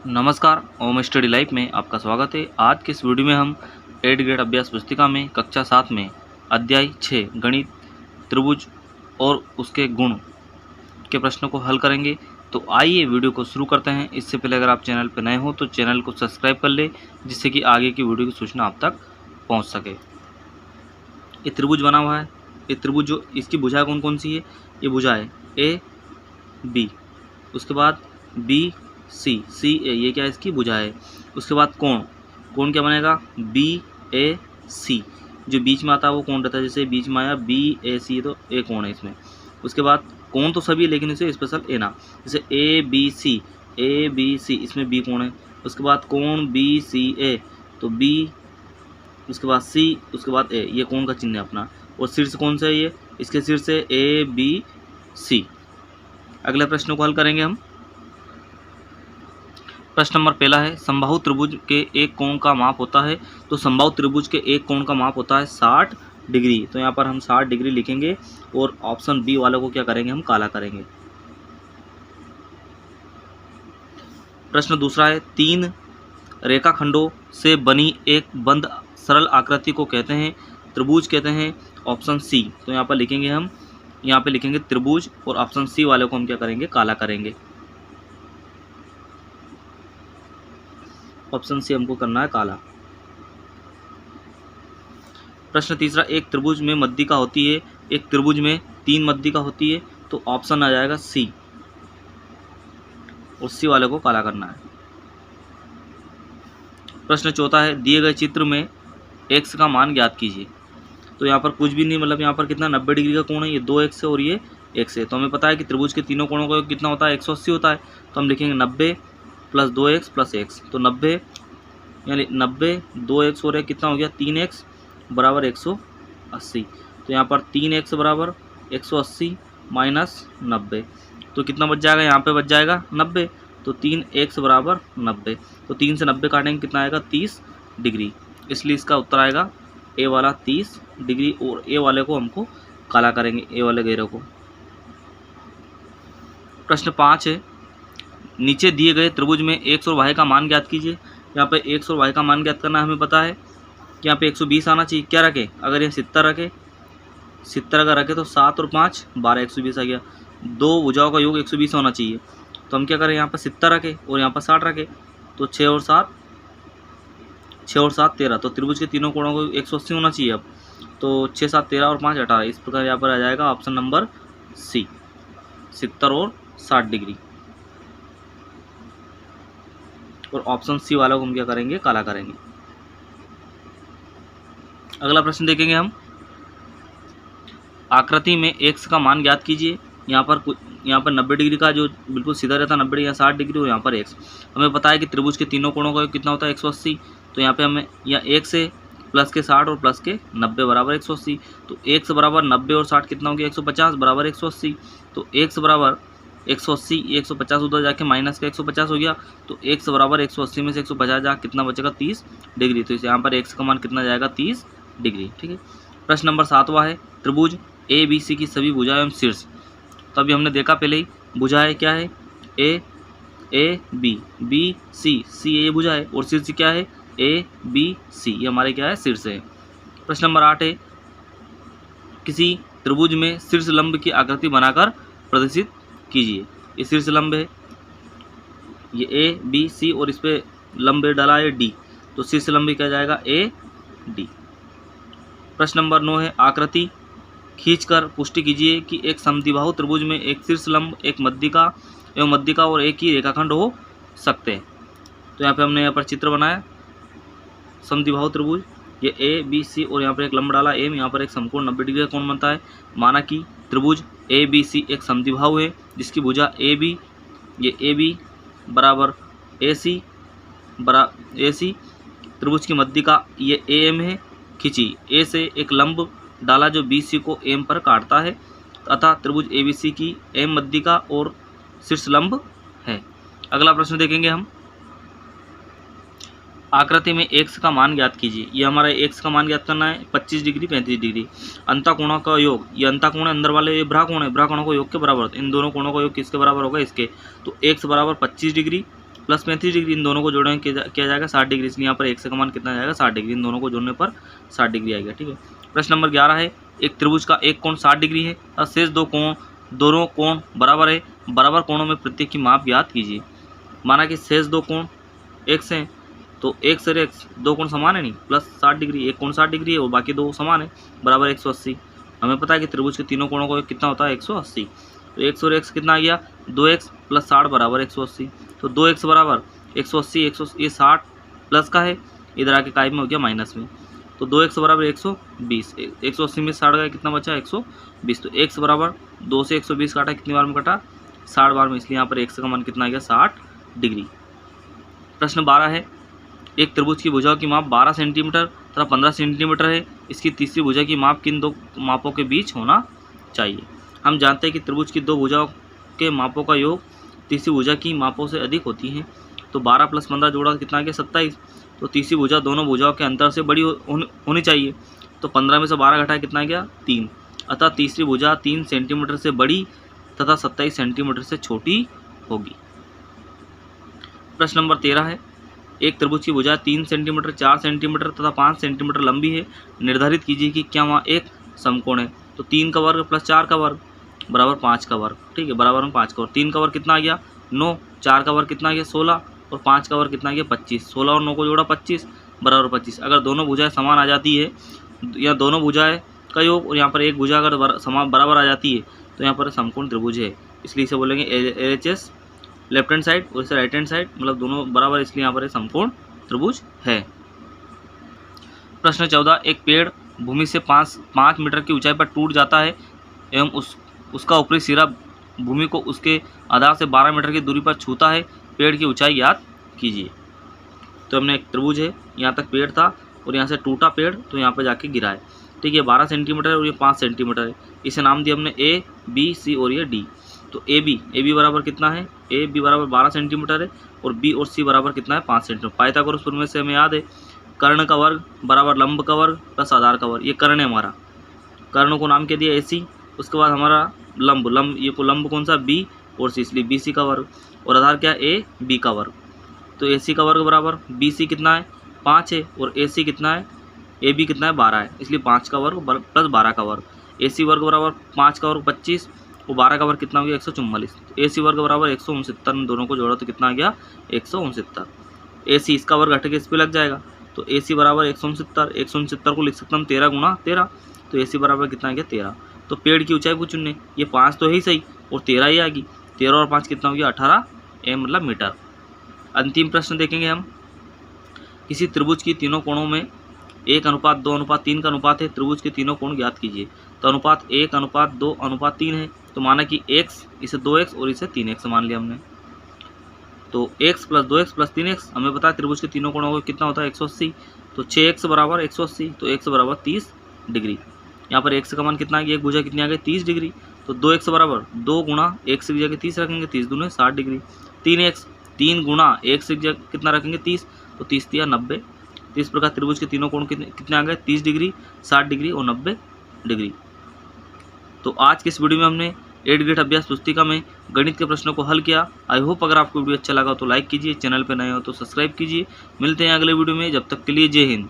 नमस्कार, ओम study life में आपका स्वागत है। आज के इस वीडियो में हम 8th ग्रेड अभ्यास पुस्तिका में कक्षा 7 में अध्याय 6 गणित त्रिभुज और उसके गुण के प्रश्नों को हल करेंगे। तो आइए वीडियो को शुरू करते हैं। इससे पहले अगर आप चैनल पर नए हो तो चैनल को सब्सक्राइब कर ले, जिससे कि आगे की वीडियो की सूचना आप तक पहुँच सके। ये त्रिभुज बना हुआ है। ये त्रिभुज जो इसकी भुजाएं कौन कौन सी है? ये भुजाएं ए बी, उसके बाद बी सी ए, ये क्या है? इसकी भुजा है। उसके बाद कोण क्या बनेगा? बी ए सी। जो बीच में आता है वो कोण रहता है। जैसे बीच में आया बी ए सी, तो ए कोण है इसमें। उसके बाद कोण तो सभी, लेकिन इसे स्पेशल ए ना। जैसे ए बी सी, इसमें बी कोण है। उसके बाद कोण बी सी ए, तो बी, उसके बाद सी, उसके बाद ए, ये कोण का चिन्ह है अपना। और शीर्ष कौन सा है? ये इसके शीर्ष है ए बी सी। अगले प्रश्न को हल करेंगे हम। प्रश्न नंबर पहला है, समबाहु त्रिभुज के एक कोण का माप होता है। तो समबाहु त्रिभुज के एक कोण का माप होता है 60 डिग्री। तो यहाँ पर हम 60 डिग्री लिखेंगे और ऑप्शन बी वाले को क्या करेंगे? हम काला करेंगे। प्रश्न दूसरा है, 3 रेखाखंडों से बनी एक बंद सरल आकृति को कहते हैं त्रिभुज कहते हैं। Option C. तो यहाँ पर लिखेंगे हम, यहाँ पे लिखेंगे त्रिभुज, और ऑप्शन सी वाले को हम क्या करेंगे? काला करेंगे। ऑप्शन सी हमको करना है काला। प्रश्न तीसरा, एक त्रिभुज में मध्यिका होती है। एक त्रिभुज में 3 मध्यिका होती है। तो ऑप्शन आ जाएगा सी, और सी वाले को काला करना है। प्रश्न चौथा है, दिए गए चित्र में x का मान ज्ञात कीजिए। तो यहाँ पर कुछ भी नहीं, मतलब यहाँ पर कितना 90 डिग्री का कोण है। ये 2x है और ये x है। तो हमें पता है कि त्रिभुज के तीनों कोणों का योग कितना होता है? 180 होता है। तो हम लिखेंगे 90 प्लस 2x प्लस x। तो 90 यानी 90 2x हो रहा है, कितना हो गया? 3x बराबर 180। तो यहाँ पर 3x बराबर 180 माइनस 90, तो कितना बच जाएगा? यहाँ पे बच जाएगा 90। तो 3x बराबर 90। तो 3 से 90 काटेंगे, कितना आएगा? 30 डिग्री। इसलिए इसका उत्तर आएगा ए वाला 30 डिग्री, और ए वाले को हमको काला करेंगे, ए वाले घेरे को। प्रश्न 5 है, नीचे दिए गए त्रिभुज में x और y का मान ज्ञात कीजिए। यहाँ पे x और y का मान ज्ञात करना हमें पता है कि यहाँ पे 120 आना चाहिए। क्या रखे? अगर ये 70 रखे, 70 अगर रखे तो 7 और 5 12, 120 आ गया। दो भुजाओं का योग 120 होना चाहिए। तो हम क्या करें? यहाँ पर 70 रखे और यहाँ पर 60 रखे, तो 6 और 7 13। तो त्रिभुज के तीनों कोणों को 180 होना चाहिए। अब तो 6 7 13 और 5 18। इस प्रकार यहाँ पर आ जाएगा ऑप्शन नंबर सी, 70 और 60 डिग्री। और ऑप्शन सी वाला को हम क्या करेंगे? काला करेंगे। अगला प्रश्न देखेंगे हम, आकृति में x का मान ज्ञात कीजिए। यहाँ पर 90 डिग्री का जो बिल्कुल सीधा रहता है 90 डिग्री, 60 डिग्री, और यहाँ पर x। हमें पता है कि त्रिभुज के तीनों कोणों का कितना होता है? 180। तो यहाँ पे हमें यहाँ x है, प्लस के 60 और प्लस के 90 बराबर 180। तो x बराबर 90 और 60 कितना हो गया? 150 बराबर 180। तो x बराबर 180, 150 उधर जाके माइनस का 150 हो गया। तो x बराबर 180 में से 150 जा कितना बचेगा? 30 डिग्री। तो इसे यहाँ पर x का मान कितना जाएगा? 30 डिग्री। ठीक है। प्रश्न नंबर 7वां है, त्रिभुज ए बी सी की सभी भुजाएं एवं शीर्ष। तो अभी हमने देखा पहले ही, भुजाएं क्या है? ए बी, बी सी, ये भुजा है, और शीर्ष क्या है? ए बी सी, ये हमारे क्या है? शीर्ष है। प्रश्न नंबर 8 है, किसी त्रिभुज में शीर्ष लंब की आकृति बनाकर प्रदर्शित कीजिए। ये शीर्ष लंब है, ये ए बी सी, और इस पे लंब डाला है डी। तो शीर्ष लंब क्या जाएगा? A D. प्रश्न नंबर 9 है, आकृति खींचकर पुष्टि कीजिए कि एक समद्विबाहु त्रिभुज में एक शीर्ष लंब, एक मध्यिका एवं मध्यिका और एक ही रेखाखंड हो सकते हैं। तो यहाँ पे हमने यहाँ पर चित्र बनाया समद्विबाहु त्रिभुज, ये ए बी सी, और यहाँ पर एक लंब डाला एम। यहाँ पर एक समकोण 90 डिग्री का कोण बनता है। माना कि त्रिभुज ए बी सी एक समद्विबाहु है, जिसकी भुजा ए बी, ये ए बी बराबर ए सी त्रिभुज की मध्यिका ये ए एम है। खींची ए से एक लंब डाला जो बी सी को एम पर काटता है, अतः त्रिभुज ए बी सी की एम मध्यिका और शीर्ष लंब है। अगला प्रश्न देखेंगे हम, आकृति में x का मान ज्ञात कीजिए। ये हमारा x का मान ज्ञात करना है 25 डिग्री 35 डिग्री। अंतःकोणों का योग, ये अंतःकोण है अंदर वाले, ये भ्राकोण है, भ्राकोणों का योग के बराबर। इन दोनों कोणों का योग किसके बराबर होगा? इसके। तो x बराबर 25 डिग्री प्लस 35 डिग्री, इन दोनों को जोड़ें किया जाएगा 60 डिग्री, इसलिए यहाँ पर x का मान कितना जाएगा 60 डिग्री, इन दोनों को जोड़ने पर 60 डिग्री आएगा। ठीक है। प्रश्न नंबर 11 है, एक त्रिभुज का एक कोण 60 डिग्री है और शेष दोनों कोण बराबर है, बराबर कोणों में प्रत्येक की माप ज्ञात कीजिए। माना कि शेष दो कोण x हैं, तो x और x दो कोण समान है नहीं, प्लस 60 डिग्री, एक कोण 60 डिग्री है और बाकी दो समान है, बराबर 180। हमें पता है कि त्रिभुज के तीनों कोणों को कितना होता है 180, तो x और x कितना आ गया 2x प्लस 60 बराबर 180, तो 2x बराबर 180, ये 60 प्लस का है, इधर आके काय में हो गया माइनस में, तो 2x बराबर 120, 180 में 60 गया, कितना बचा 120, तो x बराबर 2 से 120 काटा, कितनी बार में कटा 60 बार में, इसलिए यहाँ पर x का मान कितना आ गया 60 डिग्री। प्रश्न 12 है, एक त्रिभुज की भुजाओं की माप 12 सेंटीमीटर तथा 15 सेंटीमीटर है, इसकी तीसरी भुजा की माप किन दो मापों के बीच होना चाहिए। हम जानते हैं कि त्रिभुज की दो भुजाओं के मापों का योग तीसरी भुजा की मापों से अधिक होती है, तो 12 प्लस 15 जोड़ा कितना गया 27, तो तीसरी भुजा दोनों भुजाओं के अंतर से बड़ी होनी चाहिए, तो 15 में से 12 घटाया कितना गया 3, अतः तीसरी भुजा 3 सेंटीमीटर से बड़ी तथा 27 सेंटीमीटर से छोटी होगी। प्रश्न नंबर 13 है, एक त्रिभुज की भुजा 3 सेंटीमीटर, 4 सेंटीमीटर तथा 5 सेंटीमीटर लंबी है, निर्धारित कीजिए कि क्या वहाँ एक समकोण है। तो 3 का वर्ग प्लस 4 का वर्ग बराबर 5 का वर्ग। ठीक है, बराबर में 5 का वर्ग, 3 का वर्ग कितना आ गया 9, 4 का वर्ग कितना आ गया 16 और 5 का वर्ग कितना आ गया 25, 16 और 9 को जोड़ा 25 बराबर 25। अगर दोनों भुजाएं समान आ जाती है या दोनों भुजाएं का योग और यहाँ पर एक भुजा अगर समान बराबर आ जाती है तो यहाँ पर समकोण त्रिभुज है, इसलिए इसे बोलेंगे LHS लेफ्ट हैंड साइड और इसे राइट हैंड साइड, मतलब दोनों बराबर, इसलिए यहाँ पर समकोण त्रिभुज है। प्रश्न 14, एक पेड़ भूमि से 5 मीटर की ऊंचाई पर टूट जाता है एवं उसका ऊपरी सिरा भूमि को उसके आधार से 12 मीटर की दूरी पर छूता है, पेड़ की ऊंचाई ज्ञात कीजिए। तो हमने एक त्रिभुज है, यहाँ तक पेड़ था और यहाँ से टूटा पेड़ तो यहाँ पर जाके गिरा है। ठीक है, 12 सेंटीमीटर है और ये 5 सेंटीमीटर है, इसे नाम दिया हमने A, B, C और ये D। तो ए बी बराबर कितना है, ए बी बराबर 12 सेंटीमीटर है और बी और सी बराबर कितना है 5 सेंटीमीटर। पाइथागोरस प्रमेय से हमें याद है कर्ण का वर्ग बराबर लंब का वर्ग प्लस आधार का वर्ग, ये कर्ण है हमारा, कर्ण को नाम क्या दिया AC, उसके बाद हमारा लंब ये को लंब कौन सा बी और सी, इसलिए BC का वर्ग और आधार क्या है AB का वर्ग। तो AC का वर्ग बराबर BC कितना है 5 है और AC कितना है AB कितना है 12 है, इसलिए 5 का वर्ग प्लस 12 का वर्ग, AC वर्ग बराबर 5 का वर्ग 25 और 12 का वर्ग कितना हो गया 144, तो AC वर्ग बराबर 169, दोनों को जोड़ा तो कितना आ गया 169। AC इसका वर्ग हट के इस पर लग जाएगा, तो AC बराबर 169 को लिख सकते हम 13 गुणा 13, तो AC बराबर कितना आ गया 13। तो पेड़ की ऊंचाई पूछ चुनने, ये 5 तो है ही सही और 13 ही आ गई, 13 और 5 कितना हो गया 18 मतलब मीटर। अंतिम प्रश्न देखेंगे हम, किसी त्रिभुज की तीनों कोणों में 1:2:3 का अनुपात है, त्रिभुज के तीनों कोण ज्ञात कीजिए। तो अनुपात 1:2:3 है, तो माना कि x इसे 2x और इसे 3x मान लिया हमने, तो x plus 2x plus 3x, हमें पता है त्रिभुज के तीनों कोणों को कितना होता है 180, तो 6x बराबर 180, तो x बराबर 30 डिग्री। यहाँ पर x का मान कितना आ गया, एक भुजा कितनी आ गई 30 डिग्री, तो 2x बराबर 2 गुणा x की जगह 30 रखेंगे, 30 दूनी 60 डिग्री, 3x 3 गुणा x की जगह कितना रखेंगे 30, तो 30 या 90। तो इस प्रकार त्रिभुज के तीनों कोण कितने आ गए 30 डिग्री, 60 डिग्री और 90 डिग्री। तो आज के इस वीडियो में हमने 8 ग्रेड अभ्यास पुस्तिका में गणित के प्रश्नों को हल किया। आई होप अगर आपको वीडियो अच्छा लगा तो लाइक कीजिए, चैनल पर नए हो तो सब्सक्राइब कीजिए। मिलते हैं अगले वीडियो में, जब तक के लिए जय हिंद।